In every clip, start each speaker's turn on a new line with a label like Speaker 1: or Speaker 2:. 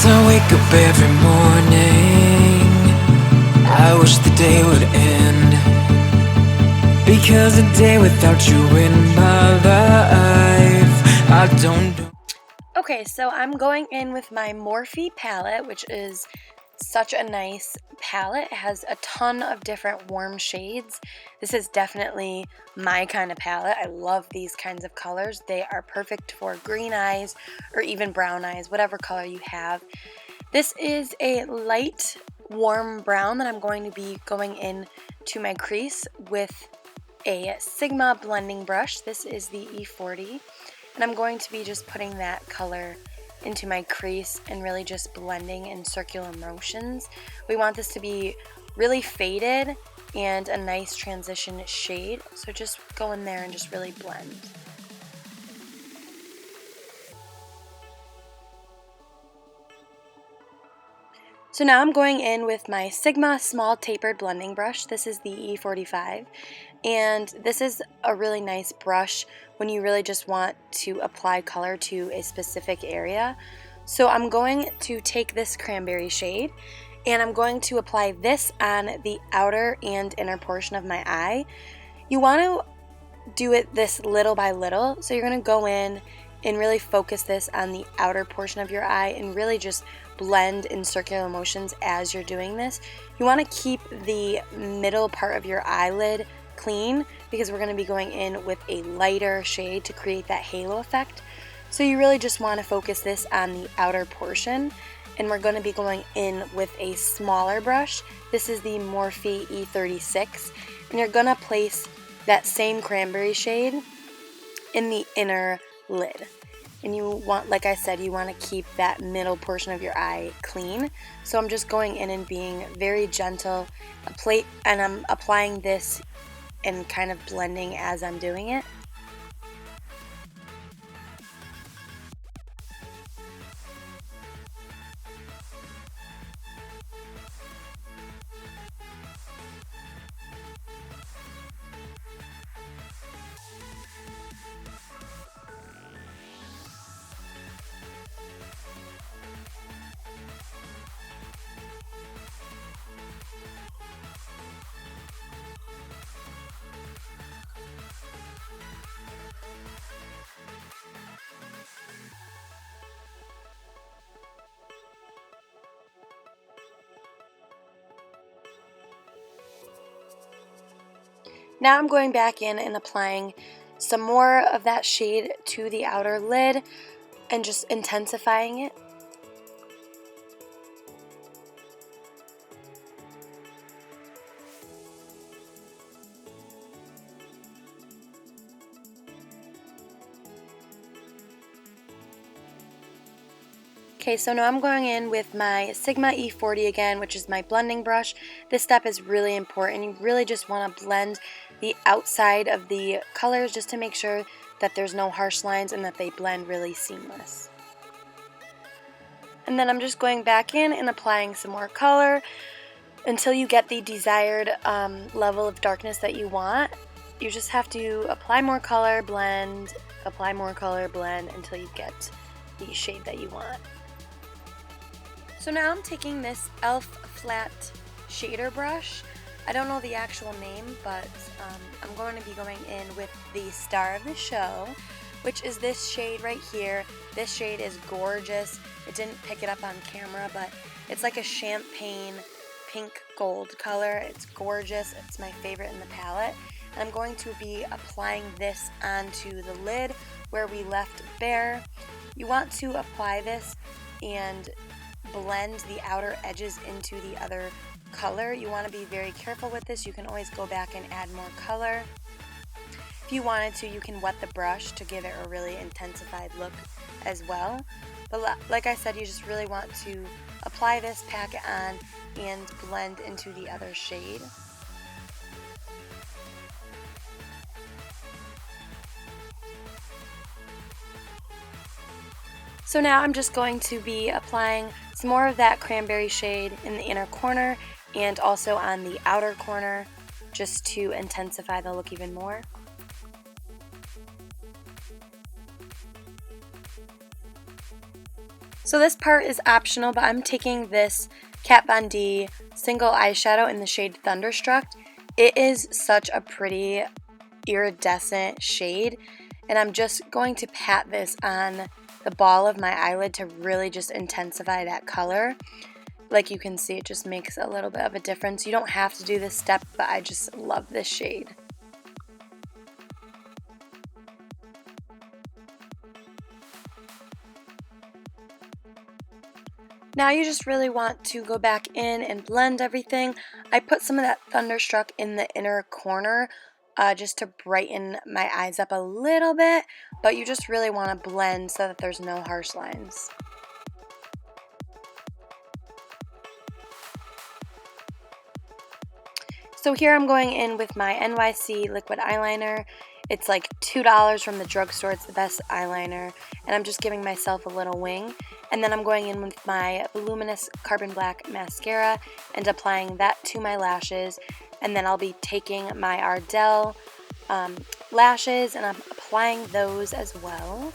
Speaker 1: As I wake up every morning, I wish the day would end, because a day without you in my life, I don't do.
Speaker 2: Okay, so I'm going in with my Morphe palette, which is such a nice palette. It has a ton of different warm shades. This is definitely my kind of palette. I love these kinds of colors. They are perfect for green eyes or even brown eyes, whatever color you have. This is a light warm brown that I'm going to be going in to my crease with a Sigma blending brush. This is the E40, and I'm going to be just putting that color into my crease and really just blending in circular motions. We want this to be really faded and a nice transition shade, so just go in there and just really blend. So now I'm going in with my Sigma small tapered blending brush. This is the E45, and this is a really nice brush when you really just want to apply color to a specific area. So I'm going to take this cranberry shade and I'm going to apply this on the outer and inner portion of my eye. You want to do it this little by little, so you're going to go in and really focus this on the outer portion of your eye and really just blend in circular motions as you're doing this. You want to keep the middle part of your eyelid clean because we're going to be going in with a lighter shade to create that halo effect. So you really just want to focus this on the outer portion, and we're going to be going in with a smaller brush. This is the Morphe E36, and you're going to place that same cranberry shade in the inner lid. And you want, like I said, you want to keep that middle portion of your eye clean. So I'm just going in and being very gentle, and I'm applying this and kind of blending as I'm doing it. Now I'm going back in and applying some more of that shade to the outer lid and just intensifying it. Okay, so now I'm going in with my Sigma E40 again, which is my blending brush. This step is really important. You really just want to blend the outside of the colors just to make sure that there's no harsh lines and that they blend really seamless. And then I'm just going back in and applying some more color until you get the desired level of darkness that you want. You just have to apply more color, blend, apply more color, blend until you get the shade that you want. So now I'm taking this e.l.f. flat shader brush. I don't know the actual name, but I'm going to be going in with the star of the show, which is this shade right here. This shade is gorgeous. It didn't pick it up on camera, but it's like a champagne pink gold color. It's gorgeous. It's my favorite in the palette. And I'm going to be applying this onto the lid where we left bare. You want to apply this and blend the outer edges into the other color. You want to be very careful with this. You can always go back and add more color. If you wanted to, you can wet the brush to give it a really intensified look as well. But like I said, you just really want to apply this, pack it on, and blend into the other shade. So now I'm just going to be applying some more of that cranberry shade in the inner corner and also on the outer corner just to intensify the look even more. So this part is optional, but I'm taking this Kat Von D single eyeshadow in the shade Thunderstruck. It is such a pretty iridescent shade, and I'm just going to pat this on the ball of my eyelid to really just intensify that color. Like you can see, it just makes a little bit of a difference. You don't have to do this step, but I just love this shade. Now you just really want to go back in and blend everything. I put some of that Thunderstruck in the inner corner just to brighten my eyes up a little bit, but you just really want to blend so that there's no harsh lines. So here I'm going in with my NYC liquid eyeliner. It's like $2 from the drugstore. It's the best eyeliner. And I'm just giving myself a little wing. And then I'm going in with my voluminous carbon black mascara and applying that to my lashes. And then I'll be taking my Ardell lashes and I'm applying those as well.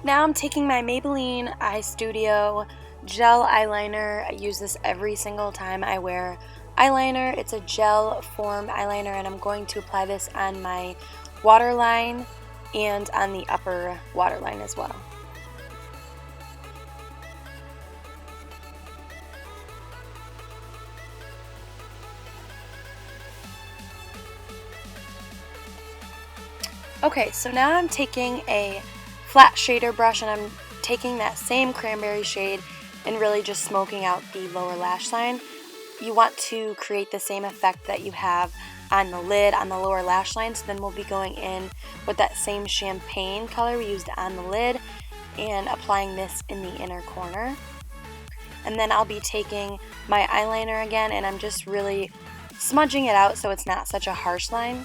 Speaker 2: Now I'm taking my Maybelline Eyestudio gel eyeliner. I use this every single time I wear eyeliner. It's a gel formed eyeliner, and I'm going to apply this on my waterline and on the upper waterline as well. Okay, so now I'm taking a flat shader brush and I'm taking that same cranberry shade and really just smoking out the lower lash line. You want to create the same effect that you have on the lid, on the lower lash line, so then we'll be going in with that same champagne color we used on the lid and applying this in the inner corner. And then I'll be taking my eyeliner again and I'm just really smudging it out so it's not such a harsh line.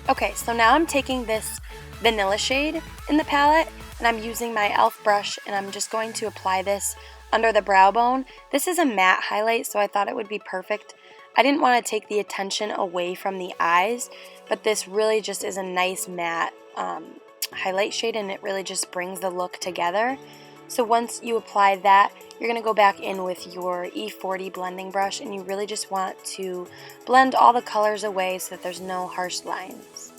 Speaker 2: Okay, so now I'm taking this vanilla shade in the palette and I'm using my e.l.f. brush and I'm just going to apply this under the brow bone. This is a matte highlight, so I thought it would be perfect. I didn't want to take the attention away from the eyes, but this really just is a nice matte highlight shade and it really just brings the look together. So once you apply that, you're going to go back in with your E40 blending brush and you really just want to blend all the colors away so that there's no harsh lines.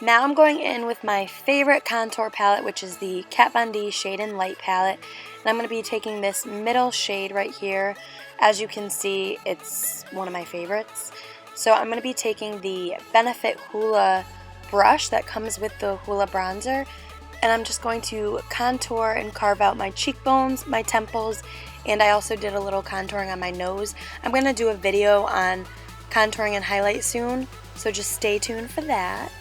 Speaker 2: Now I'm going in with my favorite contour palette, which is the Kat Von D Shade and Light palette. And I'm going to be taking this middle shade right here. As you can see, it's one of my favorites. So I'm going to be taking the Benefit Hoola brush that comes with the Hoola bronzer. And I'm just going to contour and carve out my cheekbones, my temples, and I also did a little contouring on my nose. I'm going to do a video on contouring and highlight soon, so just stay tuned for that.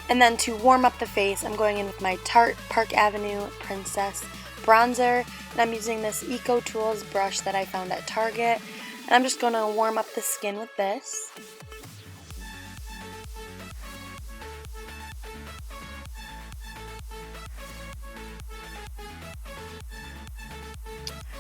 Speaker 2: And then to warm up the face, I'm going in with my Tarte Park Avenue Princess bronzer. And I'm using this Eco Tools brush that I found at Target. And I'm just going to warm up the skin with this.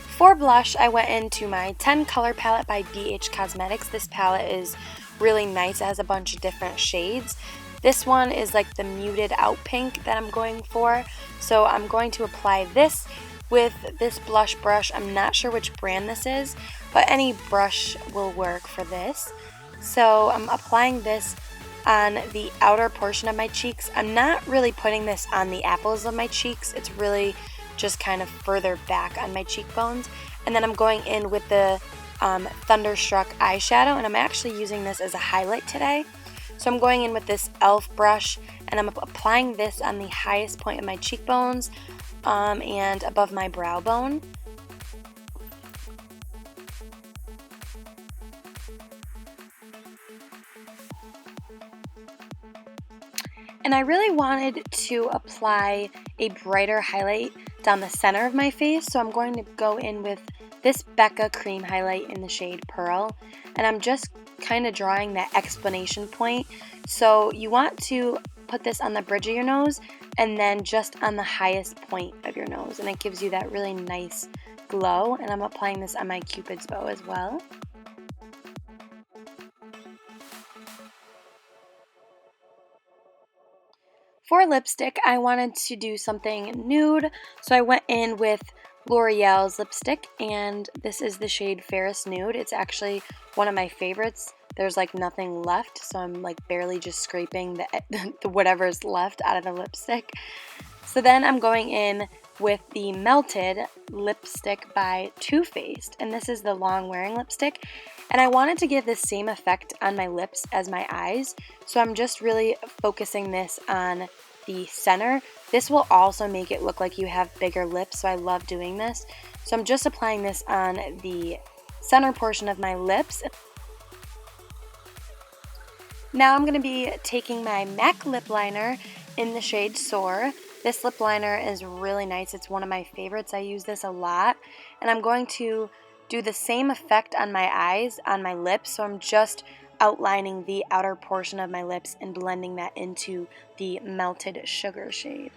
Speaker 2: For blush, I went into my 10 color palette by BH Cosmetics. This palette is really nice. It has a bunch of different shades. This one is like the muted out pink that I'm going for. So I'm going to apply this with this blush brush. I'm not sure which brand this is, but any brush will work for this. So I'm applying this on the outer portion of my cheeks. I'm not really putting this on the apples of my cheeks. It's really just kind of further back on my cheekbones. And then I'm going in with the Thunderstruck eyeshadow, and I'm actually using this as a highlight today. So I'm going in with this e.l.f. brush, and I'm applying this on the highest point of my cheekbones and above my brow bone. And I really wanted to apply a brighter highlight down the center of my face, so I'm going to go in with this Becca cream highlight in the shade Pearl, and I'm just kind of drawing that explanation point. So you want to put this on the bridge of your nose and then just on the highest point of your nose, and it gives you that really nice glow. And I'm applying this on my Cupid's bow as well. For lipstick, I wanted to do something nude, so I went in with Loreal's lipstick, and this is the shade Fairest Nude. It's actually one of my favorites. There's like nothing left, so I'm like barely just scraping the whatever's left out of the lipstick. So then I'm going in with the Melted lipstick by Too Faced, and this is the long wearing lipstick. And I wanted to give the same effect on my lips as my eyes, so I'm just really focusing this on the center. This will also make it look like you have bigger lips, so I love doing this. So I'm just applying this on the center portion of my lips. Now I'm going to be taking my MAC lip liner in the shade Soar. This lip liner is really nice. It's one of my favorites. I use this a lot. And I'm going to do the same effect on my eyes, on my lips. So I'm just outlining the outer portion of my lips and blending that into the Melted Sugar shade.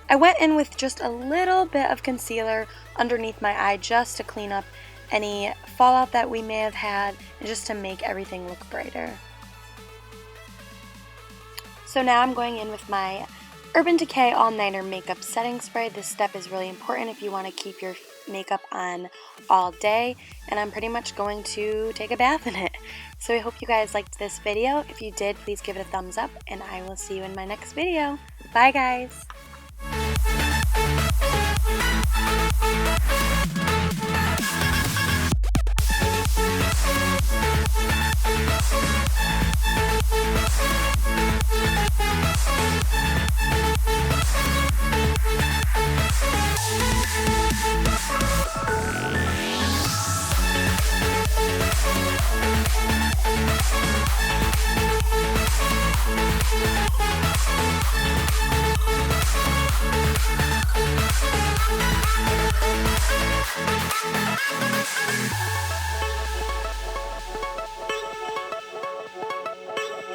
Speaker 2: I went in with just a little bit of concealer underneath my eye just to clean up any fallout that we may have had and just to make everything look brighter. So now I'm going in with my Urban Decay All Nighter Makeup Setting Spray. This step is really important if you want to keep your makeup on all day, and I'm pretty much going to take a bath in it. So I hope you guys liked this video. If you did, please give it a thumbs up, and I will see you in my next video. Bye guys!